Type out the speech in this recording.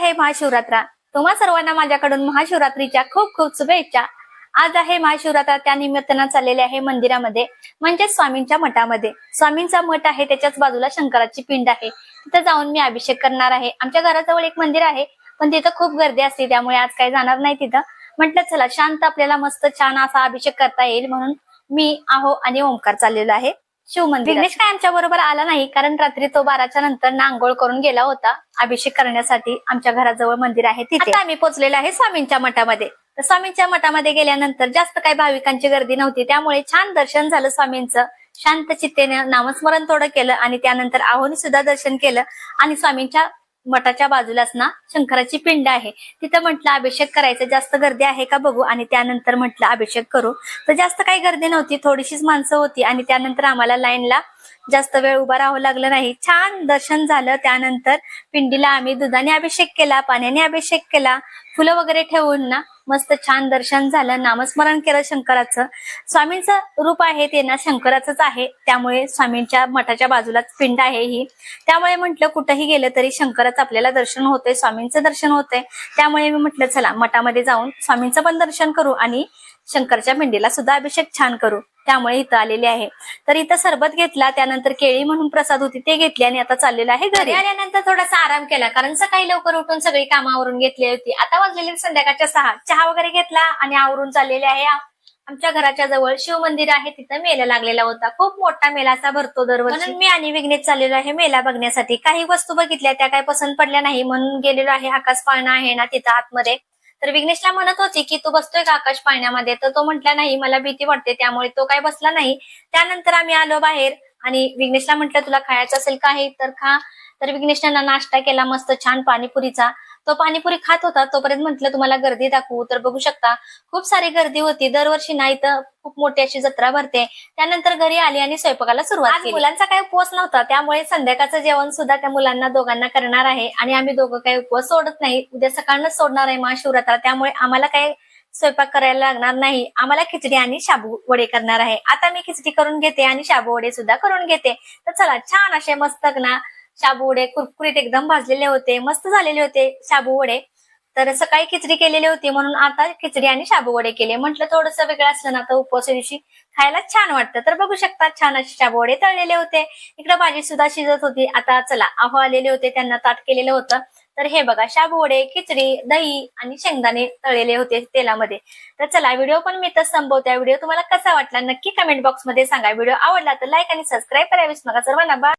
आहे महाशिवरात्र। तुम्हा सर्वांना माझ्याकडून महाशिवरात्रीच्या खूप खूप शुभेच्छा। आज आहे महाशिवरात्र, त्या निमित्तानं चाललेले आहे मंदिरामध्ये, म्हणजे स्वामींच्या मठामध्ये। स्वामींचा मठ आहे, त्याच्याच बाजूला शंकराची पिंड आहे, तिथे जाऊन मी अभिषेक करणार आहे। आमच्या घराजवळ एक मंदिर आहे, पण तिथं खूप गर्दी असते, त्यामुळे आज काही जाणार नाही तिथं। म्हटलं चला शांत आपल्याला मस्त छान असा अभिषेक करता येईल, म्हणून मी आहो आणि ओंकार चाललेला आहे शिव मंदिर। विघ्नेश काय आमच्या बरोबर आला नाही, कारण रात्री तो 12च्या नंतर आंघोळ करून गेला होता अभिषेक करण्यासाठी। आमच्या घराजवळ मंदिर आहे तिथे आम्ही पोहोचलेलो आहे स्वामींच्या मठामध्ये। तर स्वामींच्या मठामध्ये गेल्यानंतर जास्त काही भाविकांची गर्दी नव्हती, त्यामुळे छान दर्शन झालं स्वामींचं। शांत चित्तेने नामस्मरण थोडं केलं आणि त्यानंतर आहोनी सुद्धा दर्शन केलं। आणि स्वामींच्या मठाच्या बाजूलाच ना शंकराची पिंड आहे, तिथं म्हटलं अभिषेक करायचं, जास्त गर्दी आहे का बघू, आणि त्यानंतर म्हटलं अभिषेक करू। तर जास्त काही गर्दी नव्हती, थोडीशीच माणसं होती, आणि त्यानंतर आम्हाला लाईनला जास्त वेळ उभा राहावं लागलं नाही। छान दर्शन झालं। त्यानंतर पिंडीला आम्ही दुधाने अभिषेक केला, पाण्याने अभिषेक केला, फुलं वगैरे ठेवून ना मस्त छान दर्शन झालं, नामस्मरण केलं शंकराचं। स्वामींचं रूप आहे ते ना शंकराचंच आहे, त्यामुळे स्वामींच्या मठाच्या बाजूलाच पिंड आहे ही, त्यामुळे म्हटलं कुठेही गेलं तरी शंकराच आपल्याला दर्शन होतंय, स्वामींचं दर्शन होतंय। त्यामुळे मी म्हटलं चला मठामध्ये जाऊन स्वामींचं पण दर्शन करू आणि शंकरच्या पिंडीला सुद्धा अभिषेक छान करू, त्यामुळे इथं आलेले आहे। तर इथं सरबत घेतला, त्यानंतर केळी म्हणून प्रसाद होती ते घेतली, आणि आता चाललेलं आहे घरी। आल्यानंतर थोडासा आराम केला, कारण सकाळी लवकर उठून सगळी कामावरून घेतली होती। आता वाजलेली संध्याकाळच्या 6, चहा वगैरे घेतला आणि आवरून चाललेले आहे। आमच्या घराच्या जवळ शिव मंदिर आहे, तिथं मेला लागलेला होता, खूप मोठा मेला असा भरतो दरवर्षी, म्हणून मी आणि विघ्नेश चाललेलो आहे मेला बघण्यासाठी। काही वस्तू बघितल्या, त्या काही पसंत पडल्या नाही, म्हणून गेलेलो आहे। आकाश पाळणा आहे ना तिथं आतमध्ये, तर विघ्नेशला म्हणत होती की तू बसतोय का आकाश पाळण्यामध्ये, तर तो म्हटला नाही मला भीती वाटते, त्यामुळे तो काही बसला नाही। त्यानंतर आम्ही आलो बाहेर, आणि विघ्नेशला म्हटलं तुला खायचं असेल काही तर खा। तर विघ्नेशला नाश्ता केला मस्त छान पाणीपुरीचा, तो पाणीपुरी खात होता। तोपर्यंत म्हटलं तुम्हाला गर्दी दाखवू, तर बघू शकता खूप सारी गर्दी होती। दरवर्षी नाही तर खूप मोठी अशी जत्रा भरते। त्यानंतर घरी आली आणि स्वयंपाकाला सुरुवात केली। मुलांचा काही उपवास नव्हता, त्यामुळे संध्याकाळचं जेवण सुद्धा त्या मुलांना दोघांना करणार आहे, आणि आम्ही दोघं काही उपवास सोडत नाही, उद्या सकाळनंच सोडणार आहे महाशिवरात्र, त्यामुळे आम्हाला काही स्वयंपाक करायला लागणार नाही। आम्हाला खिचडी आणि शाबू वडे करणार आहे। आता मी खिचडी करून घेते आणि शाबू वडे सुद्धा करून घेते। तर चला छान असे मस्त ना शाबू वडे कुरकुरीत एकदम भाजलेले होते, मस्त झालेले होते शाबू वडे। तर सकाळी खिचडी केलेली होती, म्हणून आता खिचडी आणि शाबू वडे केले। म्हटलं थोडंसं वेगळं असलं ना तर उपवासा दिवशी खायला छान वाटतं। तर बघू शकता छान असे शाबू वडे तळलेले होते, इकडे भाजी सुद्धा शिजत होती। आता चला आहो आलेले होते, त्यांना ताट केलेलं होतं। तर हे बघा शाबू वडे, खिचडी, दही आणि शेंगदाणे तळलेले होते तेलामध्ये। तर चला व्हिडिओ पण मी तर संपवते। व्हिडिओ तुम्हाला कसा वाटला नक्की कमेंट बॉक्स मध्ये सांगा। व्हिडिओ आवडला तर लाईक आणि सबस्क्राईब करायला विसरू नका सर्वांना।